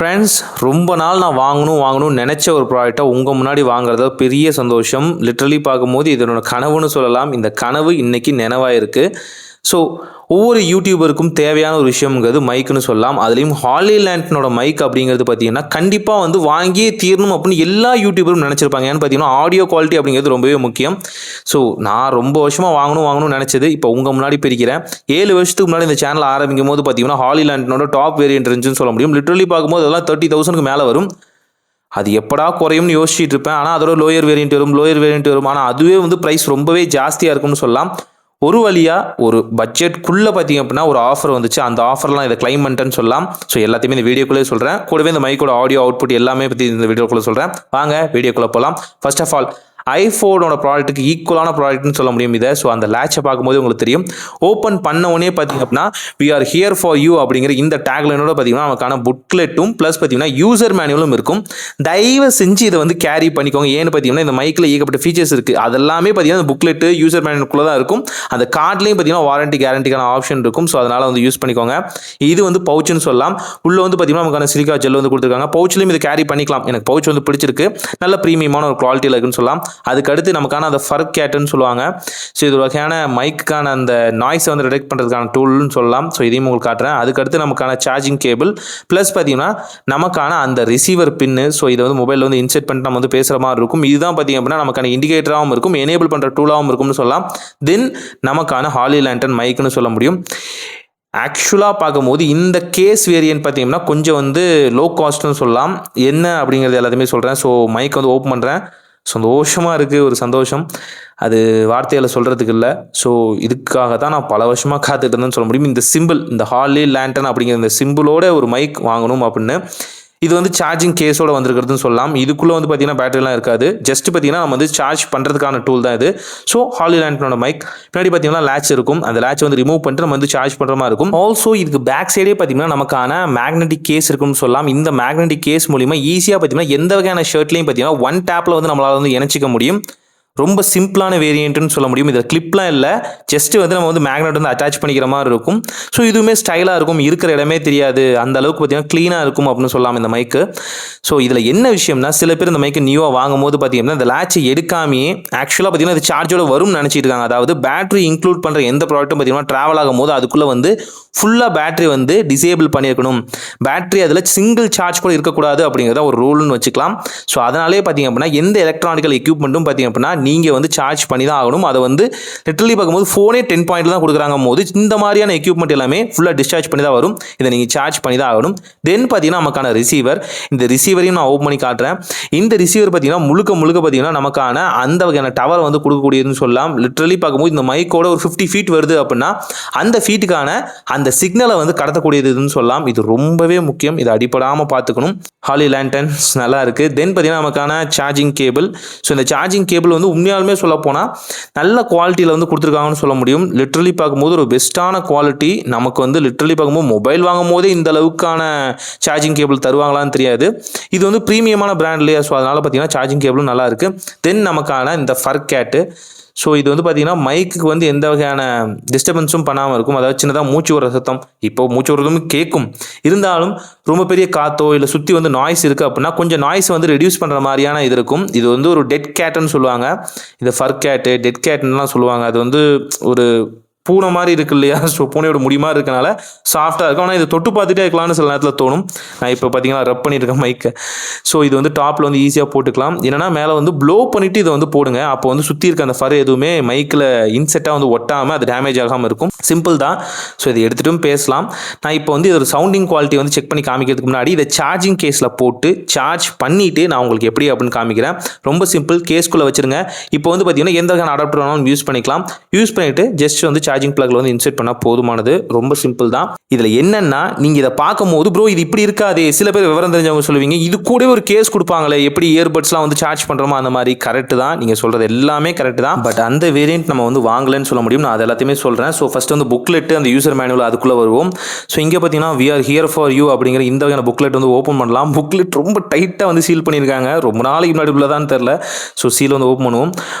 Friends, ரொம்ப நாள் நான் வாங்கணும்னு நினச்ச ஒரு ப்ராடக்ட்டை உங்கள் முன்னாடி வாங்குறது பெரிய சந்தோஷம். லிட்ரலி பார்க்கும்போது இது என்னோட கனவுன்னு சொல்லலாம். இந்த கனவு இன்றைக்கி நினைவாயிருக்கு. ஸோ ஒவ்வொரு யூடியூபருக்கும் தேவையான ஒரு விஷயம்ங்கிறது மைக்குன்னு சொல்லலாம். அதுலேயும் ஹாலிலேண்டனோட மைக் அப்படிங்கிறது பார்த்தீங்கன்னா கண்டிப்பாக வந்து வாங்கியே தீரணும் அப்படின்னு எல்லா யூடியூபரும் நினச்சிருப்பாங்க. ஏன்னு பார்த்தீங்கன்னா ஆடியோ குவாலிட்டி அப்படிங்கிறது ரொம்பவே முக்கியம். ஸோ நான் ரொம்ப வருஷமாக வாங்கணும்னு நினச்சது இப்போ உங்கள் முன்னாடி பிரிக்கிறேன். 7 வருஷத்துக்கு முன்னாடி இந்த சேனல் ஆரம்பிக்கும் போது பார்த்தீங்கன்னா ஹாலிலேண்டனோட டாப் வேரியன்ட் இருந்துச்சுன்னு சொல்ல முடியும். லிட்ரலி பார்க்கும்போது அதெல்லாம் 30,000க்கு மேலே வரும். அது எப்படா குறையும்னு யோசிச்சுட்டு இருப்பேன். ஆனால் அதோட லோயர் வேரியன்ட் வரும். ஆனால் அதுவே வந்து ப்ரைஸ் ரொம்பவே ஜாஸ்தியாக இருக்கும்னு சொல்லலாம். ஒரு வழியாக ஒரு பட்ஜெட்குள்ளே பார்த்தீங்க அப்படின்னா ஒரு ஆஃபர் வந்துச்சு. அந்த ஆஃபர்லாம் இதை கிளைம் பண்ணிட்டேன்னு சொல்லலாம். ஸோ எல்லாத்தையுமே இந்த வீடியோக்குள்ளே சொல்கிறேன். கூடவே இந்த மைக்கோட ஆடியோ அவுட்புட் எல்லாமே பற்றி இந்த வீடியோக்குள்ளே சொல்கிறேன். வாங்க வீடியோக்குள்ளே போகலாம். ஃபர்ஸ்ட் ஆஃப் ஆல் ஐஃபோனோட ப்ராடக்ட்டுக்கு ஈக்குவலான ப்ராடக்ட்னு சொல்ல முடியும் இதை. ஸோ அந்த லேட்சை பார்க்கும்போது உங்களுக்கு தெரியும். ஓப்பன் பண்ண உடனே பார்த்தீங்க அப்படின்னா we are here for you அப்படிங்கிற இந்த டேக்லைனோட பார்த்தீங்கன்னா நமக்கான புக்லெட்டும் ப்ளஸ் பார்த்தீங்கன்னா யூசர் மேனுவலும் இருக்கும். தயவு செஞ்சு இதை வந்து கேரி பண்ணிக்கோங்க. ஏன்னு பார்த்தீங்கன்னா இந்த மைக்கில் ஏகப்பட்ட ஃபீச்சர்ஸ் இருக்குது. அதெல்லாமே பார்த்தீங்கன்னா புக்லெட்டு யூசர் மேனுவலுக்குள்ளே தான் இருக்கும். அந்த கார்ட்லேயும் பார்த்தீங்கன்னா வாரண்டி கேரண்டிக்கான ஆப்ஷன் இருக்கும். ஸோ அதனால் வந்து யூஸ் பண்ணிக்கோங்க. இது வந்து பவுச்சுன்னு சொல்லலாம். உள்ளே வந்து பார்த்தீங்கன்னா நமக்கான சிலிக்கா ஜெல் வந்து கொடுத்துருக்காங்க. பவுச்லேயும் இதை கேரி பண்ணிக்கலாம். எனக்கு பவுச் வந்து பிடிச்சிருக்கு. நல்ல ப்ரீமியமான ஒரு குவாலிட்டியில் இருக்குன்னு சொல்லலாம். அதுக்கு அடுத்து நமக்கான அந்த ஃபர் கேட்டுன்னு சொல்லுவாங்க. ஸோ இது ஒரு வகையான மைக்குக்கான அந்த நாய்ஸை வந்து ரிடெக்ட் பண்ணுறதுக்கான டூல்னு சொல்லலாம். ஸோ இதையும் உங்களுக்கு காட்டுறேன். அதுக்கடுத்து நமக்கான சார்ஜிங் கேபிள் ப்ளஸ் பார்த்தீங்கன்னா நமக்கான அந்த ரிசீவர் பின்னு. ஸோ இதை வந்து மொபைலில் வந்து இன்செர்ட் பண்ணிட்டு நம்ம வந்து பேசுகிற மாதிரி இருக்கும். இதுதான் பார்த்தீங்க அப்படின்னா நமக்கான இண்டிகேட்டராகவும் இருக்கும், எனேபிள் பண்ணுற டூலாகவும் இருக்கும்னு சொல்லலாம். தென் நமக்கான ஹாலிலேண்டன் மைக்குன்னு சொல்ல முடியும். ஆக்சுவலாக பார்க்கும்போது இந்த கேஸ் வேரியன்ட் பார்த்தீங்கன்னா கொஞ்சம் வந்து லோ காஸ்ட்னு சொல்லலாம். என்ன அப்படிங்கிறது எல்லாத்தையுமே சொல்கிறேன். ஸோ மைக் வந்து ஓப்பன் பண்ணுறேன். சந்தோஷமாக இருக்குது. ஒரு சந்தோஷம் அது வார்த்தையில் சொல்கிறதுக்கு இல்லை. ஸோ இதுக்காக தான் நான் பல வருஷமாக காத்துட்டு இருந்தேன்னு சொல்ல முடியும். இந்த சிம்பிள், இந்த ஹாலிலேண்டன் அப்படிங்கிற இந்த சிம்பிளோட ஒரு மைக் வாங்கணும் அப்படின்னு. இது வந்து சார்ஜிங் கேஸோடு வந்திருக்கிறதுன்னு சொல்லலாம். இதுக்குள்ளே வந்து பார்த்தீங்கன்னா பேட்டரிலாம் இருக்காது. ஜஸ்ட் பார்த்தீங்கன்னா நம்ம வந்து சார்ஜ் பண்ணுறதுக்கான டூல் தான் இது. ஸோ ஹாலிலேண்டனோட மைக் பின்னாடி பார்த்தீங்கன்னா லேட்ச் இருக்கும். அந்த லேட்ச் வந்து ரிமூவ் பண்ணிட்டு நம்ம வந்து சார்ஜ் பண்ணுற மாதிரி இருக்கும். ஆல்சோ இதுக்கு பேக் சைடே பார்த்தீங்கன்னா நமக்கான மேக்னெட்டிக் கேஸ் இருக்குன்னு சொல்லலாம். இந்த மேக்னெட்டிக் கேஸ் மூலிமா ஈஸியாக பார்த்தீங்கன்னா எந்த வகையான ஷர்ட்லையும் பார்த்தீங்கன்னா ஒன் டேப்பில் வந்து நம்மளால் வந்து இணைச்சிக்க முடியும். ரொம்ப சிம்பிளான வேரியன்ட்னு சொல்ல முடியும். இதில் கிளிப்லாம் இல்லை. ஜஸ்ட் வந்து நம்ம வந்து மேக்னெட் வந்து அட்டாச் பண்ணிக்கிற மாதிரி இருக்கும். ஸோ இதுவுமே ஸ்டைலாக இருக்கும். இருக்கிற இடமே தெரியாது. அந்த அளவுக்கு பார்த்தீங்கன்னா க்ளீனாக இருக்கும் அப்படின்னு சொல்லலாம் இந்த மைக்கு. ஸோ இதில் என்ன விஷயம்னா சில பேர் இந்த மைக்கு நியூவாக வாங்கும் போது பார்த்தீங்கன்னா இந்த லேட்சை எடுக்காமையே ஆக்சுவலாக பார்த்தீங்கன்னா இது சார்ஜோட வரும்னு நினச்சிட்டு இருக்காங்க. அதாவது பேட்டரி இன்க்ளூட் பண்ணுற எந்த ப்ராடக்ட்டும் பார்த்தீங்கன்னா ட்ராவல் ஆகும் போது அதுக்குள்ளே வந்து ஃபுல்லாக பேட்டரி வந்து டிசேபிள் பண்ணியிருக்கணும். பேட்டரி அதில் சிங்கிள் சார்ஜ் கூட இருக்கக்கூடாது அப்படிங்கிறத ஒரு ரூல்னு வச்சுக்கலாம். ஸோ அதனாலே பார்த்தீங்க அப்படின்னா எந்த எலக்ட்ரானிக்கல் எக்யூப்மெண்ட்டும் பார்த்தீங்க அப்படின்னா நீங்கள் வந்து சார்ஜ் பண்ணி தான் ஆகணும். அதை வந்து லிட்டரலி பார்க்கும்போது ஃபோனே 10 பாயிண்ட் தான் கொடுக்குறாங்க போது இந்த மாதிரியான எக்யூப்மெண்ட் எல்லாமே ஃபுல்லாக டிஸ்சார்ஜ் பண்ணி தான் வரும். இதை நீங்கள் சார்ஜ் பண்ணி தான் ஆகணும். தென் பார்த்தீங்கன்னா நமக்கான ரிசீவர், இந்த ரிசீவரையும் நான் ஓப்பன் பண்ணி காட்டுறேன். இந்த ரிசீவர் பார்த்தீங்கன்னா முழுக்க பார்த்தீங்கன்னா நமக்கான அந்த வகையான டவர் வந்து கொடுக்கக்கூடியதுன்னு சொல்லலாம். லிட்டரலி பார்க்கும்போது இந்த மைக்கோட ஒரு 50 ஃபீட் வருது அப்படின்னா அந்த ஃபீட்டுக்கான அந்த சிக்னலை வந்து கடத்தக்கூடியதுன்னு சொல்லலாம். இது ரொம்பவே முக்கியம். இதை அடிப்படாமல் பார்த்துக்கணும். ஹாலிலேண்டன்ஸ் நல்லா இருக்குது. தென் பார்த்தீங்கன்னா நமக்கான சார்ஜிங் கேபிள். ஸோ இந்த சார்ஜிங் கேபிள் வந்து உண்மையாலுமே சொல்ல போனால் நல்ல குவாலிட்டியில் வந்து கொடுத்துருக்காங்கன்னு சொல்ல முடியும். லிட்ரலி பார்க்கும்போது ஒரு பெஸ்ட்டான குவாலிட்டி. நமக்கு வந்து லிட்ரலி பார்க்கும்போது மொபைல் வாங்கும் போதே இந்த அளவுக்கான சார்ஜிங் கேபிள் தருவாங்களான்னு தெரியாது. இது வந்து ப்ரீமியமான பிராண்ட் இல்லையா. ஸோ அதனால் பார்த்தீங்கன்னா சார்ஜிங் கேபிளும் நல்லா இருக்குது. தென் நமக்கான இந்த ஃபர் கேட்டு. ஸோ இது வந்து பார்த்தீங்கன்னா மைக்கு வந்து எந்த வகையான டிஸ்டர்பன்ஸும் பண்ணாமல் இருக்கும். அதாவது சின்னதாக மூச்சு வர சத்தம், இப்போ மூச்சு வரதும் கேட்கும். இருந்தாலும் ரொம்ப பெரிய காற்றோ இல்லை சுற்றி வந்து நாய்ஸ் இருக்குது அப்படின்னா கொஞ்சம் நாய்ஸ் வந்து ரெடியூஸ் பண்ணுற மாதிரியான இது இருக்கும். இது வந்து ஒரு டெட் கேட்டுன்னு சொல்லுவாங்க. இது ஃபர் கேட்டு, டெட் கேட்டுன்னுலாம் சொல்லுவாங்க. அது வந்து ஒரு பூனை மாதிரி இருக்கு இல்லையா. ஸோ பூனையோட முடியுமா இருக்கனால சாஃப்டாக இருக்கும். ஆனால் இதை தொட்டு பார்த்துட்டே இருக்கலாம்னு சில நேரத்தில் தோணும். நான் இப்போ பார்த்தீங்கன்னா ரப் பண்ணியிருக்கேன் மைக்கை. ஸோ இது வந்து டாப்பில் வந்து ஈஸியாக போட்டுக்கலாம். என்னன்னா மேலே வந்து ப்ளோ பண்ணிவிட்டு இதை வந்து போடுங்க. அப்போ வந்து சுற்றி இருக்க அந்த ஃபர் எதுவுமே மைக்கில் இன்செட்டாக வந்து ஒட்டாமல் அது டேமேஜ் ஆகாமல் இருக்கும். சிம்பிள் தான். ஸோ இதை எடுத்துகிட்டும் பேசலாம். நான் இப்போ வந்து இதோட சவுண்டிங் குவாலிட்டி வந்து செக் பண்ணி காமிக்கிறதுக்கு முன்னாடி இதை சார்ஜிங் கேஸில் போட்டு சார்ஜ் பண்ணிவிட்டு நான் உங்களுக்கு எப்படி அப்படின்னு காமிக்கிறேன். ரொம்ப சிம்பிள். கேஸ்குள்ளே வச்சுருங்க. இப்போ வந்து பார்த்தீங்கன்னா எந்த வகையான அடாப்டர் வேணாலும் யூஸ் பண்ணிக்கலாம். யூஸ் பண்ணிவிட்டு ஜஸ்ட் வந்து சார்ஜிங் பிளக்ல வந்து இன்செர்ட் பண்ணால் போதுமானது. ரொம்ப சிம்பிள் தான். இதில் என்னன்னா நீங்கள் இதை பார்க்கும்போது ப்ரோ இது இப்படி இருக்காதே, சில பேர் விவரம் தெரிஞ்சவங்க சொல்லுவீங்க இது கூட ஒரு கேஸ் கொடுப்பாங்களே எப்படி இயர்பட்ஸ்லாம் வந்து சார்ஜ் பண்ணுறோமோ அந்த மாதிரி. கரெக்ட் தான், நீங்கள் சொல்கிறது எல்லாமே கரெக்ட் தான். பட் அந்த வேரியன்ட் நம்ம வந்து வாங்கலன்னு சொல்ல முடியும். நான் அது எல்லாத்தையுமே சொல்கிறேன். ஸோ ஃபஸ்ட்டு வந்து புக்லெட்டு, அந்த யூசர் மேனுவல் அதுக்குள்ளே வருவோம். ஸோ இங்கே பார்த்தீங்கன்னா we are here for you அப்படிங்கிற இந்த வகையான புக்லெட் வந்து ஓப்பன் பண்ணலாம். புக்லெட் ரொம்ப டைட்டாக வந்து சீல் பண்ணியிருக்காங்க. ரொம்ப நாளைக்கு முன்னாடி உள்ளதான்னு தெரில. ஸோ சீல் வந்து ஓப்பன் பண்ணுவோம்.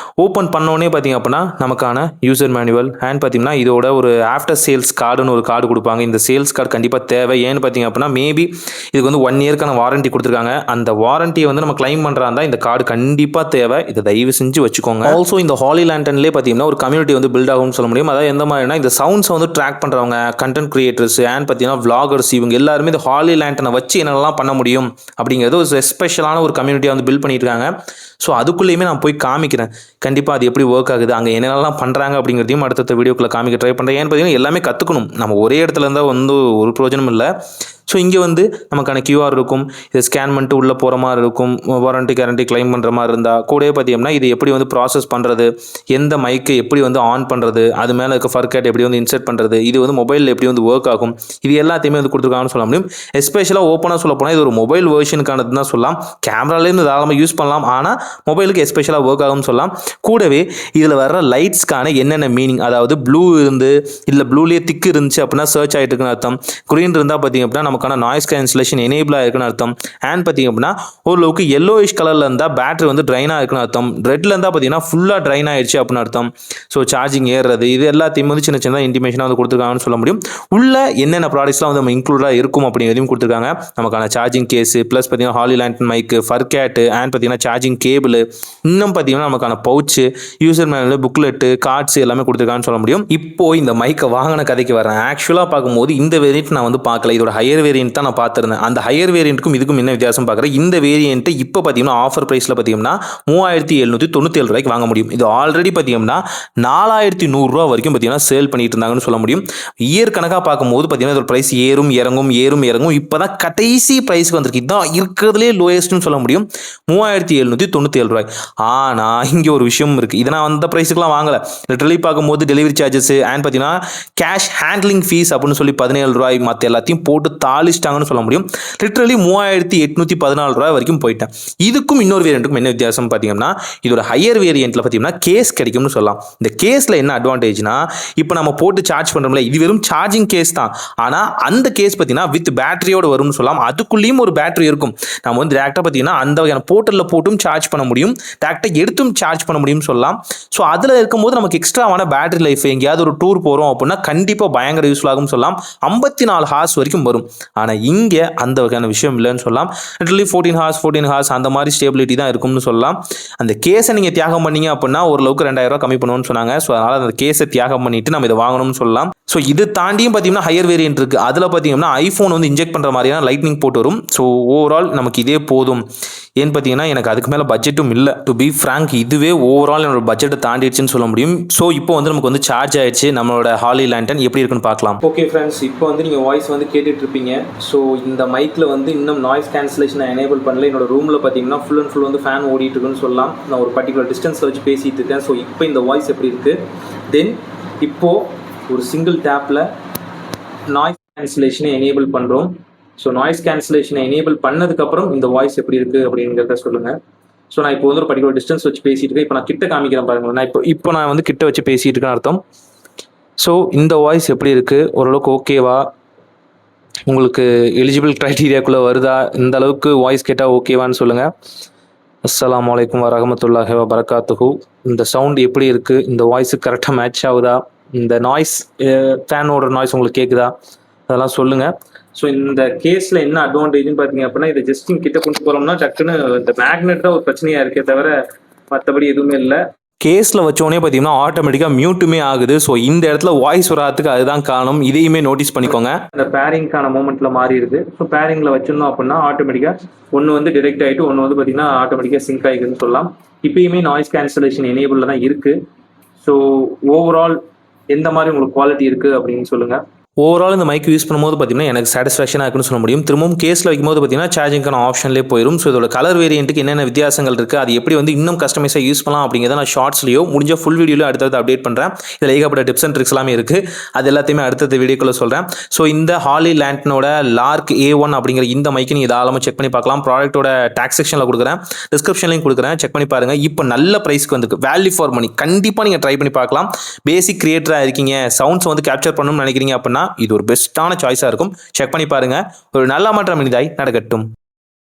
ஓப்பன் பண்ணோடனே பார்த்தீங்க அப்படின்னா நமக்கான யூசர் மேனுவல் அண்ட் பார்த்தீங்கன்னா பார்த்தீங்கன்னா இதோட ஒரு ஆஃப்டர் சேல்ஸ் கார்டுன்னு ஒரு கார்டு கொடுப்பாங்க. இந்த சேல்ஸ் கார்டு கண்டிப்பாக தேவை. ஏன்னு பார்த்தீங்க அப்படின்னா மேபி இதுக்கு வந்து 1 இயர்க்கான வாரண்டி கொடுத்துருக்காங்க. அந்த வாரண்டியை வந்து நம்ம கிளைம் பண்ணுறா இருந்தால் இந்த கார்டு கண்டிப்பாக தேவை. இதை தயவு செஞ்சு வச்சுக்கோங்க. ஆல்சோ இந்த ஹாலி லேண்டன்லேயே பார்த்தீங்கன்னா ஒரு கம்யூனிட்டி வந்து பில்ட் ஆகும்னு சொல்ல முடியும். அதாவது எந்த மாதிரினா இந்த சவுண்ட்ஸை வந்து ட்ராக் பண்ணுறவங்க, கண்டென்ட் கிரியேட்டர்ஸ் அண்ட் பார்த்தீங்கன்னா விளாகர்ஸ், இவங்க எல்லாருமே இந்த ஹாலி லேண்டனை வச்சு என்னென்னலாம் பண்ண முடியும் அப்படிங்கிறது ஒரு ஸ்பெஷலான ஒரு கம்யூனிட்டியை வந்து பில்ட் பண்ணியிருக்காங்க. ஸோ அதுக்குள்ளேயுமே நான் போய் காமிக்கிறேன் கண்டிப்பாக அது எப்படி ஒர்க் ஆகுது, அங்கே என்னென்னலாம் பண்ணுறாங்க அப்படிங்கிறதையும் அடுத்த வீடியோக்குள்ளே காமிக்க ட்ரை பண்ணுறேன். ஏன்னு பார்த்தீங்கன்னா எல்லாமே கற்றுக்கணும். நம்ம ஒரே இடத்துல இருந்தால் வந்து ஒரு பிரயோஜனம் இல்லை. ஸோ இங்கே வந்து நமக்கான QR இருக்கும். இதை ஸ்கேன் பண்ணிட்டு உள்ளே போகிற மாதிரி இருக்கும். வாரண்டி கேரண்டி கிளைம் பண்ணுற மாதிரி இருந்தால் கூடவே பார்த்தீங்கன்னா இது எப்படி வந்து ப்ராசஸ் பண்ணுறது, எந்த மைக்கை எப்படி வந்து ஆன் பண்ணுறது, அது மேலே இருக்க ஃபர்கேட் எப்படி வந்து இன்சர்ட் பண்ணுறது, இது வந்து மொபைலில் எப்படி வந்து ஒர்க் ஆகும், இது எல்லாத்தையுமே வந்து கொடுத்துருக்காங்கன்னு சொல்ல முடியும். எஸ்பெஷலாக ஓப்பனாக சொல்ல போனால் இது ஒரு மொபைல் வேர்ஷனுக்கானது தான் சொல்லலாம். கேமராலேருந்து தாராளமாக யூஸ் பண்ணலாம், ஆனால் மொபைலுக்கு எஸ்பெஷலாக ஒர்க் ஆகும்னு சொல்லலாம். கூடவே இதில் வர்ற லைட்ஸ்க்கான என்னென்ன மீனிங், அதாவது ப்ளூ இருந்து இல்லை ப்ளூலேயே திக்கு இருந்துச்சு அப்படின்னா சர்ச் ஆகிட்டு இருக்குன்னு அர்த்தம். க்ரீன் இருந்தால் பார்த்தீங்க அப்படின்னா நமக்கான நாய்ஸ் கேன்சலேஷன் எனேபிளாக இருக்குன்னு அர்த்தம். அண்ட் பார்த்தீங்க அப்படின்னா ஓரளவுக்கு yellowish கலரில் இருந்தால் பேட்டரி வந்து ட்ரைனாக இருக்குன்னு அர்த்தம். ரெட்டில் இருந்தால் பார்த்தீங்கன்னா ஃபுல்லாக ட்ரைன் ஆயிடுச்சு அப்படின்னு அர்த்தம். ஸோ சார்ஜிங் ஏறுறது இது எல்லாத்தையும் வந்து சின்ன சின்னதாக இன்டிமேஷனாக வந்து கொடுத்துருக்காங்கன்னு சொல்ல முடியும். உள்ள என்னென்ன ப்ராடக்ட்ஸ்லாம் வந்து நம்ம இன்க்ளூடாக இருக்கும் அப்படிங்கிறதையும் கொடுத்துருக்காங்க. நமக்கான சார்ஜிங் கேஸு ப்ளஸ் பார்த்தீங்கன்னா ஹாலி லேண்டன் மைக்கு, ஃபர்கேட்டு அண்ட் பார்த்தீங்கன்னா சார்ஜிங் கேபிள், இன்னும் பார்த்தீங்கன்னா நமக்கான pouch, user manual, booklet, cards எல்லாமே கொடுத்துருக்காங்கன்னு சொல்ல முடியும். இப்போ இந்த மைக்கை வாங்கின கதைக்கு வரேன். ஆக்சுவலாக பார்க்கும்போது இந்த வேரியன்ட் நான் வந்து பார்க்கல. இதோட ஹையர் வேரியன்ட் தான் நான் பார்த்துருந்தேன். அந்த ஹையர் வேரியன்ட்டுக்கும் இதுக்கும் என்ன வித்தியாசம் பார்க்குறேன். இந்த வேரியன்ட்டு இப்போ பார்த்தீங்கன்னா ஆஃபர் ப்ரைஸில் பார்த்தீங்கன்னா 3797 ரூபாய்க்கு வாங்க முடியும். இது ஆல்ரெடி பார்த்தீங்கன்னா 4100 ரூபா வரைக்கும் பார்த்தீங்கன்னா சேல் பண்ணிட்டு இருந்தாங்கன்னு சொல்ல முடியும். இயர் கணக்காக பார்க்கும்போது பார்த்தீங்கன்னா இதோட ப்ரைஸ் ஏறும் இறங்கும். இப்போ தான் கடைசி ப்ரைஸ்க்கு வந்திருக்கு. இதுதான் இருக்கிறதுலே லோயஸ்ட்னு சொல்ல முடியும், 3797 ரூபாய். ஆனால் இங்கே ஒரு விஷயம் இருக்குது. இதை நான் அந்த ப்ரைஸுக்குலாம் வாங்கலை. லிட்டரலி பார்க்கும்போது டெலிவரி சார்ஜஸ் அண்ட் பார்த்தீங்கன்னா கேஷ் ஹேண்ட்லிங் ஃபீஸ் அப்படின்னு சொல்லி 17 ரூபாய் மற்ற எல்லாத்தையும் போட்டு தாளிச்சிட்டாங்கன்னு சொல்ல முடியும். லிட்டரலி 3814 ரூபாய் வரைக்கும் போயிட்டேன். இதுக்கும் இன்னொரு வேரியண்ட்டுக்கும் என்ன வித்தியாசம் பார்த்தீங்கன்னா இதோட ஹையர் வேரியண்ட்டில் பார்த்தீங்கன்னா கேஸ் கிடைக்கும்னு சொல்லலாம். இந்த கேஸில் என்ன அட்வான்டேஜ்னா இப்போ நம்ம போட்டு சார்ஜ் பண்ணுறோம்ல, இது வெறும் சார்ஜிங் கேஸ் தான். ஆனால் அந்த கேஸ் பார்த்தீங்கன்னா வித் பேட்டரியோட வரும்னு சொல்லலாம். அதுக்குள்ளேயும் ஒரு பேட்டரி இருக்கும். நம்ம வந்து டேரெக்டாக பார்த்தீங்கன்னா அந்த வகையான போர்ட்டலில் போட்டும் சார்ஜ் பண்ண முடியும், டேரெக்டாக எடுத்தும் சார்ஜ் பண்ண முடியும்னு சொல்லலாம். ஸோ அதில் இருக்கும்போது நமக்கு எக்ஸ்ட்ராவான பேட்டரி லைஃப், எங்கேயாவது ஒரு டூர் போகிறோம் அப்படின்னா கண்டிப்பாக பயங்கர யூஸ்ஃபுல் ஆகும்னு சொல்லலாம். 54 ஹார்ஸ் வரைக்கும் வரும். ஆனால் இங்கே அந்த வகையான விஷயம் இல்லைன்னு சொல்லலாம். லிட்டரலி 14 ஹார்ஸ் அந்த மாதிரி ஸ்டேபிலிட்டி தான் இருக்கும்னு சொல்லலாம். அந்த கேஸை நீங்கள் தியாகம் பண்ணீங்க அப்படின்னா ஓரளவுக்கு 2000 ரூபா கம்மி பண்ணுவோம்னு சொன்னாங்க. ஸோ அதனால் அந்த கேஸை தியாகம் பண்ணிட்டு நம்ம இதை வாங்கணும்னு சொல்லலாம். ஸோ இது தாண்டியும் பார்த்தீங்கன்னா ஹையர் வேரியன்ட் இருக்குது. அதில் பார்த்தீங்கன்னா ஐஃபோன் வந்து இன்ஜெக்ட் பண்ணுற மாதிரியான லைட்னிங் போட்டு வரும். ஸோ ஓவரால் நமக்கு இதே போதும். ஏன்னு பார்த்தீங்கன்னா எனக்கு அதுக்கு மேலே பட்ஜெட்டும் இல்லை. டு பி ஃப்ராங்க் இதுவே ஓவரால் என்னோட பட்ஜெட்டை தாண்டிடுச்சுன்னு சொல்ல முடியும். ஸோ இப்போ வந்து நமக்கு வந்து சார்ஜ் ஆயிடுச்சு. நம்மளோட ஹாலி லேண்டன் எப்படி இருக்குன்னு பார்க்கலாம். ஓகே ஃப்ரெண்ட்ஸ், இப்போ வந்து நீங்கள் வாய்ஸ் வந்து கேட்டுட்டு இருப்பீங்க. ஸோ இந்த மைக்கில் வந்து இன்னும் நாய்ஸ் கேன்சலேஷனை எனேபிள் பண்ணல. என்னோட ரூமில் பார்த்தீங்கன்னா ஃபுல் அண்ட் ஃபுல் வந்து ஃபேன் ஓடிட்டு இருக்குன்னு சொல்லலாம். நான் ஒரு பர்டிகுலர் டிஸ்டன்ஸில் வச்சு பேசிகிட்டு இருக்கேன். ஸோ இப்போ இந்த வாய்ஸ் எப்படி இருக்குது, தென் இப்போது ஒரு சிங்கிள் டேப்பில் நாய்ஸ் கேன்சலேஷனை எனேபிள் பண்ணுறோம். ஸோ நாய்ஸ் கேன்சலேஷனை எனேபிள் பண்ணதுக்கப்புறம் இந்த வாய்ஸ் எப்படி இருக்குது அப்படிங்கிறத சொல்லுங்கள். ஸோ நான் இப்போ வந்து ஒரு பர்டிகுலர் டிஸ்டன்ஸ் வச்சு பேசிகிட்டு இருக்கேன். இப்போ நான் கிட்ட காமிக்கிறேன் பாருங்கள். நான் இப்போ நான் வந்து கிட்ட வச்சு பேசிகிட்டு இருக்கேன்னு அர்த்தம். ஸோ இந்த வாய்ஸ் எப்படி இருக்குது, ஓரளவுக்கு ஓகேவா, உங்களுக்கு எலிஜிபிள் க்ரைட்டீரியாக்குள்ளே வருதா, இந்த அளவுக்கு வாய்ஸ் கேட்டால் ஓகேவான்னு சொல்லுங்கள். அஸ்ஸலாமு அலைக்கும் வரஹ்மத்துல்லாஹி வபரகாத்துஹு. இந்த சவுண்ட் எப்படி இருக்குது, இந்த வாய்ஸுக்கு கரெக்டாக மேட்ச் ஆகுதா, இந்த நாய்ஸ் ஃபேனோட நாய்ஸ் உங்களுக்கு கேட்குதா, அதெல்லாம் சொல்லுங்கள். ஸோ இந்த கேஸில் என்ன அட்வான்டேஜ்னு பார்த்தீங்க அப்படின்னா இதை ஜஸ்ட் கிட்ட கொண்டு போகிறோம்னா டக்குன்னு இந்த மேக்னெட் தான் ஒரு பிரச்சனையாக இருக்கே தவிர மற்றபடி எதுவுமே இல்லை. கேஸில் வச்சோடனே பார்த்தீங்கன்னா ஆட்டோமேட்டிக்காக மியூட்டுமே ஆகுது. ஸோ இந்த இடத்துல வாய்ஸ் வராதுக்கு அதுதான் காரணம். இதையுமே நோட்டீஸ் பண்ணிக்கோங்க. இந்த பேரிங்கான மூமெண்ட்டில் மாறிடுது. ஸோ பேரிங்கில் வச்சிருந்தோம் அப்படின்னா ஆட்டோமேட்டிக்காக ஒன்று வந்து டிரெக்ட் ஆகிட்டு ஒன்று வந்து பார்த்தீங்கன்னா ஆட்டோமேட்டிக்காக சிங்க் ஆகிக்குதுன்னு சொல்லலாம். இப்போயுமே நாய்ஸ் கேன்சலேஷன் எனேபிளில் தான் இருக்குது. ஸோ ஓவரால் எந்த மாதிரி உங்களுக்கு குவாலிட்டி இருக்குது அப்படின்னு சொல்லுங்கள். ஓவரால் இந்த மைக் யூஸ் பண்ணும்போது பார்த்தீங்கன்னா எனக்கு சாட்டிஸ்ஃபேக்ஷனாக இருக்குன்னு சொல்ல முடியும். திரும்பவும் கேஸில் வைக்கும்போது பார்த்தீங்கன்னா சார்ஜிங்கான ஆப்ஷன்லேயே போயிடும். ஸோ இதோட கலர் வேரியண்ட்டுக்கு என்னென்ன வித்தியாசங்கள் இருக்குது, அது எப்படி வந்து இன்னும் கஸ்டமைஸாக யூஸ் பண்ணலாம் அப்படிங்கிறத நான் ஷார்ட்ஸ்லையோ முடிஞ்ச ஃபுல் வீடியோலையோ அடுத்தது அப்டேட் பண்ணுறேன். இதில் ஏகப்பட்ட டிப்ஸ் அண்ட் ட்ரிக்ஸ் எல்லாமே இருக்குது. அது எல்லாத்தையுமே அடுத்தது வீடியோக்குள்ளே சொல்கிறேன். ஸோ இந்த ஹாலி லேண்டனோட லார்க் A1 அப்படிங்கிற இந்த மைக்கு நீங்கள் தாராளமாக செக் பண்ணி பார்க்கலாம். ப்ராடக்ட்டோட டேக்ஸ் செக்ஷனில் கொடுக்குறேன், டிஸ்கிரிப்ஷன்லையும் கொடுக்குறேன், செக் பண்ணி பாருங்கள். இப்போ நல்ல ப்ரைஸ்க்கு வந்து வேல்யூ ஃபார் மணி கண்டிப்பாக நீங்கள் ட்ரை பண்ணி பார்க்கலாம். பேசிக் கிரியேட்டராக இருக்கீங்க, சவுண்ட்ஸ் வந்து கேப்சர் பண்ணணும்னு நினைக்கிறீங்க அப்படின்னா இது ஒரு பெஸ்ட்டான சாய்ஸாக இருக்கும். செக் பண்ணி பாருங்கள். ஒரு நல்ல மாற்றம் இனிதாய் நடக்கட்டும்.